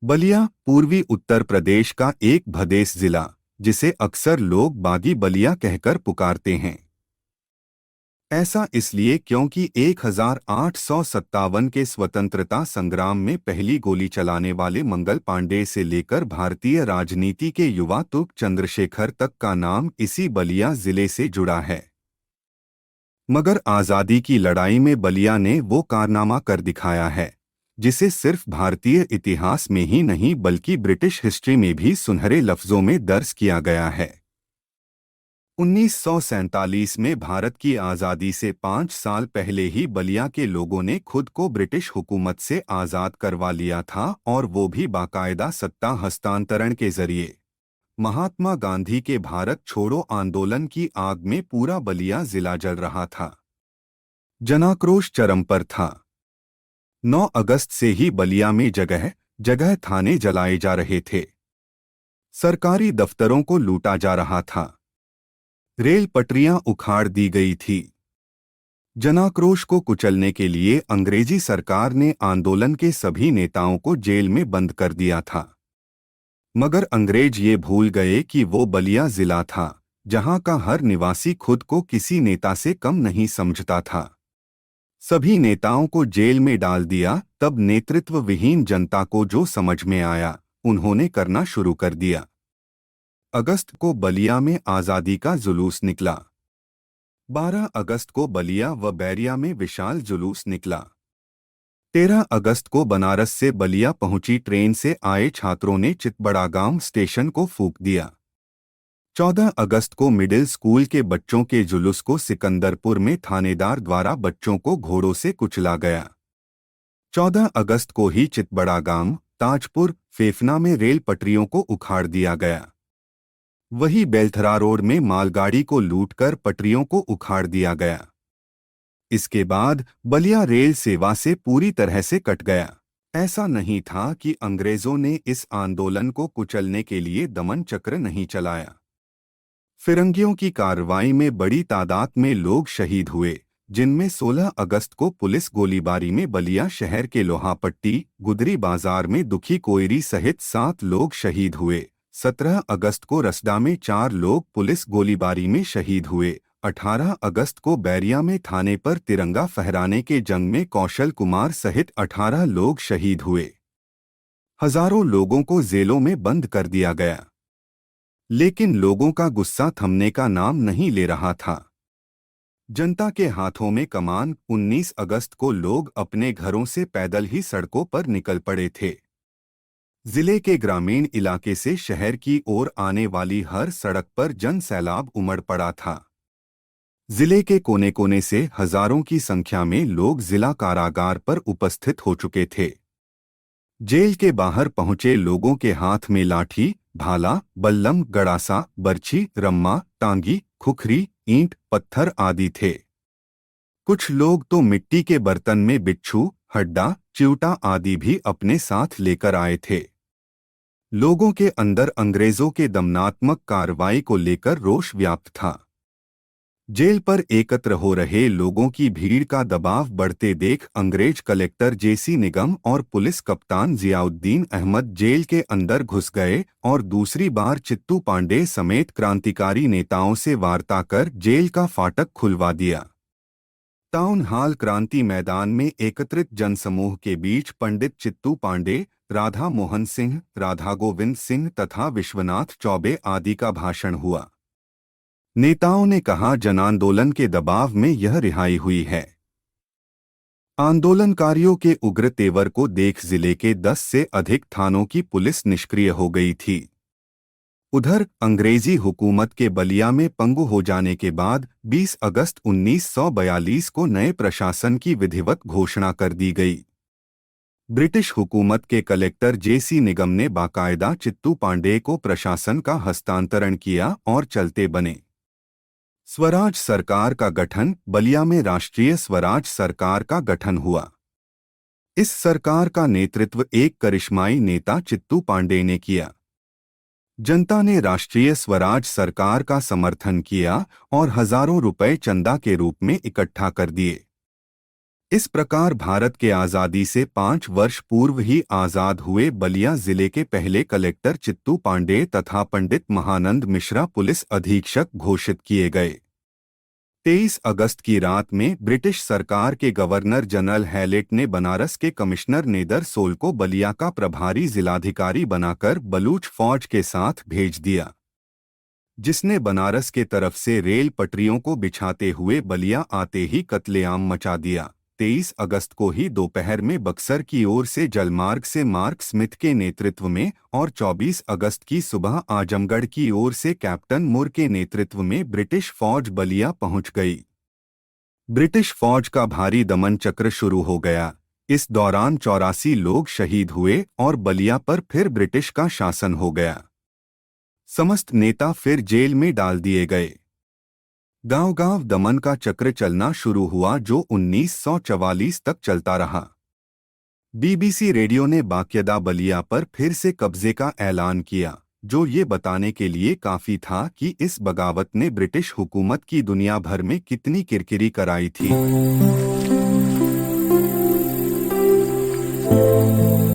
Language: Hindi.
बलिया पूर्वी उत्तर प्रदेश का एक भदेस जिला, जिसे अक्सर लोग बागी बलिया कहकर पुकारते हैं। ऐसा इसलिए क्योंकि 1857 के स्वतंत्रता संग्राम में पहली गोली चलाने वाले मंगल पांडे से लेकर भारतीय राजनीति के युवा तुर्क चंद्रशेखर तक का नाम इसी बलिया जिले से जुड़ा है। मगर आज़ादी की लड़ाई में बलिया ने वो कारनामा कर दिखाया है जिसे सिर्फ भारतीय इतिहास में ही नहीं बल्कि ब्रिटिश हिस्ट्री में भी सुनहरे लफ्जों में दर्ज किया गया है। 1947 में भारत की आज़ादी से 5 साल पहले ही बलिया के लोगों ने खुद को ब्रिटिश हुकूमत से आज़ाद करवा लिया था, और वो भी बाकायदा सत्ता हस्तांतरण के जरिए। महात्मा गांधी के भारत छोड़ो आंदोलन की आग में पूरा बलिया जिला जल रहा था। जनाक्रोश चरम पर था। 9 अगस्त से ही बलिया में जगह जगह थाने जलाए जा रहे थे। सरकारी दफ्तरों को लूटा जा रहा था। रेल पटरियां उखाड़ दी गई थी। जनाक्रोश को कुचलने के लिए अंग्रेजी सरकार ने आंदोलन के सभी नेताओं को जेल में बंद कर दिया था। मगर अंग्रेज ये भूल गए कि वो बलिया जिला था जहां का हर निवासी खुद को किसी नेता से कम नहीं समझता था। सभी नेताओं को जेल में डाल दिया। तब नेतृत्व विहीन जनता को जो समझ में आया उन्होंने करना शुरू कर दिया। अगस्त को बलिया में आज़ादी का जुलूस निकला। 12 अगस्त को बलिया व बैरिया में विशाल जुलूस निकला। 13 अगस्त को बनारस से बलिया पहुंची ट्रेन से आए छात्रों ने चितबड़ागांव स्टेशन को फूंक दिया। 14 अगस्त को मिडिल स्कूल के बच्चों के जुलूस को सिकंदरपुर में थानेदार द्वारा बच्चों को घोड़ों से कुचला गया। 14 अगस्त को ही चितबड़ागांव, ताजपुर, फेफना में रेल पटरियों को उखाड़ दिया गया। वही बेलथरा रोड में मालगाड़ी को लूटकर पटरियों को उखाड़ दिया गया। इसके बाद बलिया रेल सेवा से पूरी तरह से कट गया। ऐसा नहीं था कि अंग्रेजों ने इस आंदोलन को कुचलने के लिए दमन चक्र नहीं चलाया। फिरंगियों की कार्रवाई में बड़ी तादाद में लोग शहीद हुए, जिनमें 16 अगस्त को पुलिस गोलीबारी में बलिया शहर के लोहापट्टी, गुदरी बाजार में दुखी कोयरी सहित 7 लोग शहीद हुए। 17 अगस्त को रसदा में 4 लोग पुलिस गोलीबारी में शहीद हुए। 18 अगस्त को बैरिया में थाने पर तिरंगा फहराने के जंग में कौशल कुमार सहित 18 लोग शहीद हुए। हजारों लोगों को जेलों में बंद कर दिया गया। लेकिन लोगों का गुस्सा थमने का नाम नहीं ले रहा था। जनता के हाथों में कमान। 19 अगस्त को लोग अपने घरों से पैदल ही सड़कों पर निकल पड़े थे। जिले के ग्रामीण इलाके से शहर की ओर आने वाली हर सड़क पर जन सैलाब उमड़ पड़ा था। जिले के कोने कोने से हजारों की संख्या में लोग जिला कारागार पर उपस्थित हो चुके थे। जेल के बाहर पहुंचे लोगों के हाथ में लाठी, भाला, बल्लम, गड़ासा, बर्छी, रम्मा, टांगी, खुखरी, ईंट, पत्थर आदि थे। कुछ लोग तो मिट्टी के बर्तन में बिच्छू, हड्डा, चिवटा आदि भी अपने साथ लेकर आए थे। लोगों के अंदर अंग्रेजों के दमनात्मक कार्रवाई को लेकर रोष व्याप्त था। जेल पर एकत्र हो रहे लोगों की भीड़ का दबाव बढ़ते देख अंग्रेज कलेक्टर जेसी निगम और पुलिस कप्तान जियाउद्दीन अहमद जेल के अंदर घुस गए और दूसरी बार चित्तू पांडे समेत क्रांतिकारी नेताओं से वार्ता कर जेल का फाटक खुलवा दिया। टाउन हॉल क्रांति मैदान में एकत्रित जनसमूह के बीच पंडित चित्तू पांडे, राधा मोहन सिंह, राधा गोविंद सिंह तथा विश्वनाथ चौबे आदि का भाषण हुआ। नेताओं ने कहा, जनांदोलन के दबाव में यह रिहाई हुई है। आंदोलनकारियों के उग्र तेवर को देख जिले के 10 से अधिक थानों की पुलिस निष्क्रिय हो गई थी। उधर अंग्रेजी हुकूमत के बलिया में पंगु हो जाने के बाद 20 अगस्त 1942 को नए प्रशासन की विधिवत घोषणा कर दी गई। ब्रिटिश हुकूमत के कलेक्टर जेसी निगम ने बाकायदा चित्तू पांडे को प्रशासन का हस्तांतरण किया और चलते बने। स्वराज सरकार का गठन। बलिया में राष्ट्रीय स्वराज सरकार का गठन हुआ। इस सरकार का नेतृत्व एक करिश्माई नेता चित्तू पांडे ने किया। जनता ने राष्ट्रीय स्वराज सरकार का समर्थन किया और हजारों रुपए चंदा के रूप में इकट्ठा कर दिए। इस प्रकार भारत के आज़ादी से 5 वर्ष पूर्व ही आज़ाद हुए बलिया जिले के पहले कलेक्टर चित्तू पांडे तथा पंडित महानंद मिश्रा पुलिस अधीक्षक घोषित किए गए। 23 अगस्त की रात में ब्रिटिश सरकार के गवर्नर जनरल हैलेट ने बनारस के कमिश्नर नेदर सोल को बलिया का प्रभारी जिलाधिकारी बनाकर बलूच फौज के साथ भेज दिया, जिसने बनारस के तरफ से रेल पटरियों को बिछाते हुए बलिया आते ही कत्लेआम मचा दिया। 23 अगस्त को ही दोपहर में बक्सर की ओर से जलमार्ग से मार्क स्मिथ के नेतृत्व में और 24 अगस्त की सुबह आजमगढ़ की ओर से कैप्टन मुर के नेतृत्व में ब्रिटिश फौज बलिया पहुंच गई। ब्रिटिश फौज का भारी दमन चक्र शुरू हो गया। इस दौरान 84 लोग शहीद हुए और बलिया पर फिर ब्रिटिश का शासन हो गया। समस्त नेता फिर जेल में डाल दिए गए। गांव-गांव दमन का चक्र चलना शुरू हुआ जो 1944 तक चलता रहा। बीबीसी रेडियो ने बाकायदा बलिया पर फिर से कब्जे का ऐलान किया, जो ये बताने के लिए काफी था कि इस बगावत ने ब्रिटिश हुकूमत की दुनिया भर में कितनी किरकिरी कराई थी।